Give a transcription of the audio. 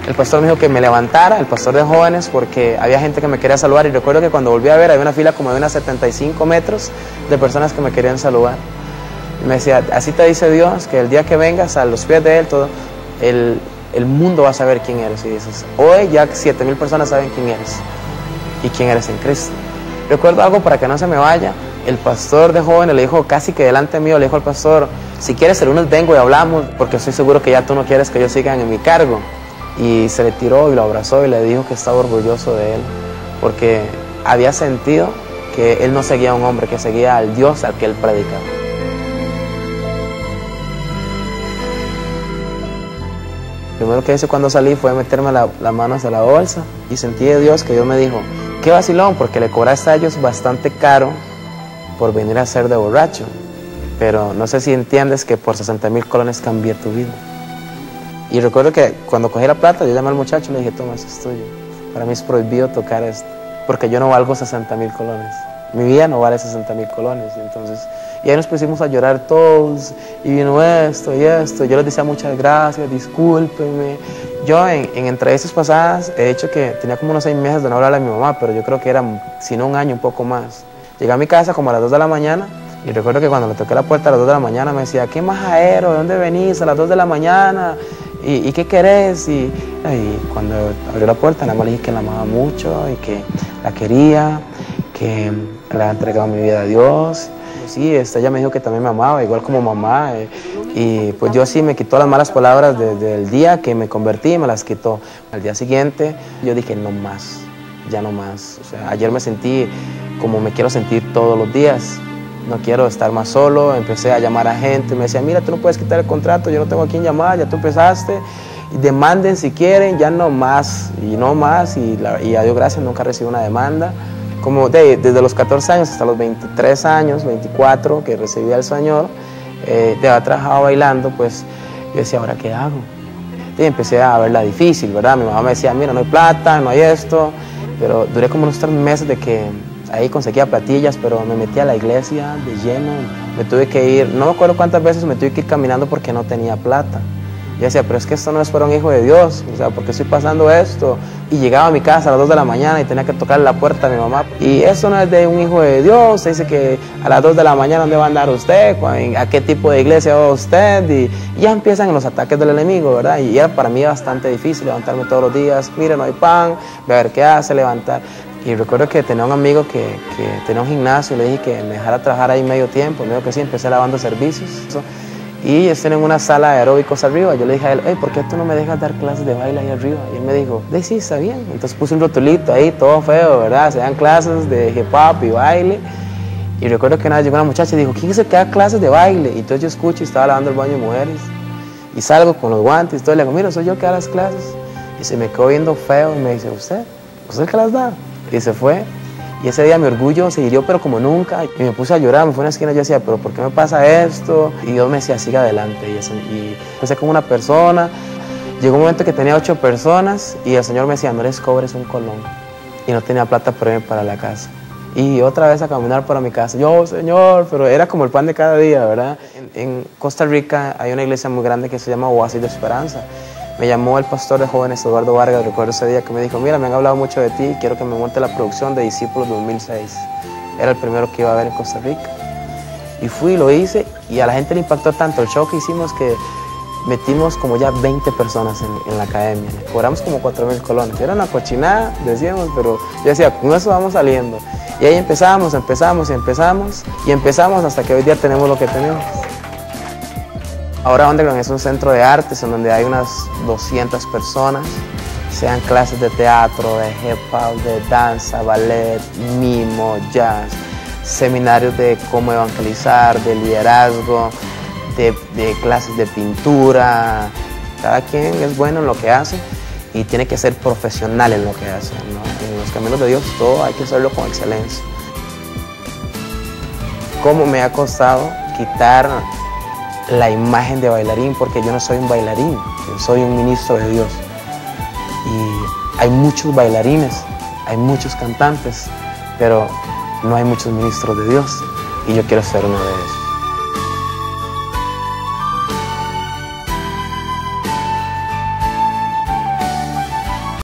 El pastor me dijo que me levantara, el pastor de jóvenes, porque había gente que me quería saludar, y recuerdo que cuando volví a ver había una fila como de unas 75 metros de personas que me querían saludar. Y me decía, así te dice Dios, que el día que vengas a los pies de Él, todo, el mundo va a saber quién eres. Y dices, hoy ya 7,000 personas saben quién eres y quién eres en Cristo. Recuerdo algo para que no se me vaya. El pastor de jóvenes le dijo, casi que delante mío, le dijo al pastor, si quieres el lunes vengo y hablamos, porque estoy seguro que ya tú no quieres que yo siga en mi cargo. Y se le tiró y lo abrazó y le dijo que estaba orgulloso de él, porque había sentido que él no seguía a un hombre, que seguía al Dios al que él predicaba. Lo primero que hice cuando salí fue meterme las manos a la bolsa y sentí de Dios que Dios me dijo, qué vacilón, porque le cobraste a ellos bastante caro por venir a ser de borracho, pero no sé si entiendes que por 60,000 colones cambié tu vida. Y recuerdo que cuando cogí la plata, yo llamé al muchacho y le dije, toma, eso es tuyo. Para mí es prohibido tocar esto, porque yo no valgo 60,000 colones. Mi vida no vale 60,000 colones. Entonces, y ahí nos pusimos a llorar todos, y vino esto y esto. Yo les decía muchas gracias, discúlpenme. Yo en entrevistas pasadas he dicho que tenía como unos 6 meses de no hablarle a mi mamá, pero yo creo que era, si no un año, un poco más. Llegué a mi casa como a las 2 de la mañana, y recuerdo que cuando le toqué la puerta a las 2 de la mañana me decía, ¿qué majadero? ¿De dónde venís a las 2 de la mañana? ¿Y qué querés? Y cuando abrió la puerta, nada más le dije que la amaba mucho y que la quería, que le había entregado mi vida a Dios. Y sí, ella me dijo que también me amaba, igual como mamá. Y pues yo sí me quitó las malas palabras desde el día que me convertí, me las quitó. Al día siguiente yo dije, no más, ya no más. O sea, ayer me sentí como me quiero sentir todos los días. No quiero estar más solo, empecé a llamar a gente, me decía, mira, tú no puedes quitar el contrato, yo no tengo a quién llamar, ya tú empezaste, y demanden si quieren, ya no más, y no más, y a Dios gracias, nunca recibí una demanda. Como desde los 14 años hasta los 23 años, 24, que recibí al Señor, de haber trabajado bailando, pues yo decía, ¿ahora qué hago? Y empecé a verla difícil, ¿verdad? Mi mamá me decía, mira, no hay plata, no hay esto, pero duré como unos 3 meses de que ahí conseguía platillas, pero me metí a la iglesia de lleno, me tuve que ir, no me acuerdo cuántas veces me tuve que ir caminando porque no tenía plata. Yo decía, pero es que esto no es para un hijo de Dios, o sea, ¿por qué estoy pasando esto? Y llegaba a mi casa a las 2 de la mañana y tenía que tocarle la puerta a mi mamá. Y eso no es de un hijo de Dios, se dice que a las 2 de la mañana ¿dónde va a andar usted? ¿A qué tipo de iglesia va usted? Y ya empiezan los ataques del enemigo, ¿verdad? Y era para mí bastante difícil levantarme todos los días, mire, no hay pan, voy a ver qué hace, levantar. Y recuerdo que tenía un amigo que tenía un gimnasio y le dije que me dejara trabajar ahí medio tiempo, me dijo que sí, empecé lavando servicios. Y ellos tienen una sala de aeróbicos arriba. Yo le dije a él, ¿por qué tú no me dejas dar clases de baile ahí arriba? Y él me dijo, sí, está bien. Entonces puse un rotulito ahí, todo feo, ¿verdad? Se dan clases de hip hop y baile. Y recuerdo que una vez llegó una muchacha y dijo, ¿quién es el que da clases de baile? Y entonces yo escucho y estaba lavando el baño de mujeres. Y salgo con los guantes y todo, y le digo, mira, soy yo que da las clases. Y se me quedó viendo feo y me dice, ¿usted es el que las da? Y se fue. Y ese día mi orgullo se hirió, pero como nunca. Y me puse a llorar, me fui a una esquina y yo decía, ¿pero por qué me pasa esto? Y Dios me decía, siga adelante. Y empecé con una persona. Llegó un momento que tenía 8 personas y el Señor me decía, no les cobres un colón. Y no tenía plata para irme para la casa. Y otra vez a caminar para mi casa. Yo, Señor, pero era como el pan de cada día, ¿verdad? En Costa Rica hay una iglesia muy grande que se llama Oasis de Esperanza. Me llamó el pastor de jóvenes, Eduardo Vargas, recuerdo ese día que me dijo, mira, me han hablado mucho de ti y quiero que me monte la producción de Discípulos 2006. Era el primero que iba a ver en Costa Rica. Y fui, lo hice y a la gente le impactó tanto el show que hicimos que metimos como ya 20 personas en la academia. Cobramos como 4,000 colones. Era una cochinada, decíamos, pero yo decía, con eso vamos saliendo. Y ahí empezamos hasta que hoy día tenemos lo que tenemos. Ahora Underground es un centro de artes en donde hay unas 200 personas, sean clases de teatro, de hip hop, de danza, ballet, mimo, jazz, seminarios de cómo evangelizar, de liderazgo, de clases de pintura. Cada quien es bueno en lo que hace y tiene que ser profesional en lo que hace, ¿no? En los caminos de Dios todo hay que hacerlo con excelencia. ¿Cómo me ha costado quitar la imagen de bailarín? Porque yo no soy un bailarín, yo soy un ministro de Dios. Y hay muchos bailarines, hay muchos cantantes, pero no hay muchos ministros de Dios. Y yo quiero ser uno de ellos.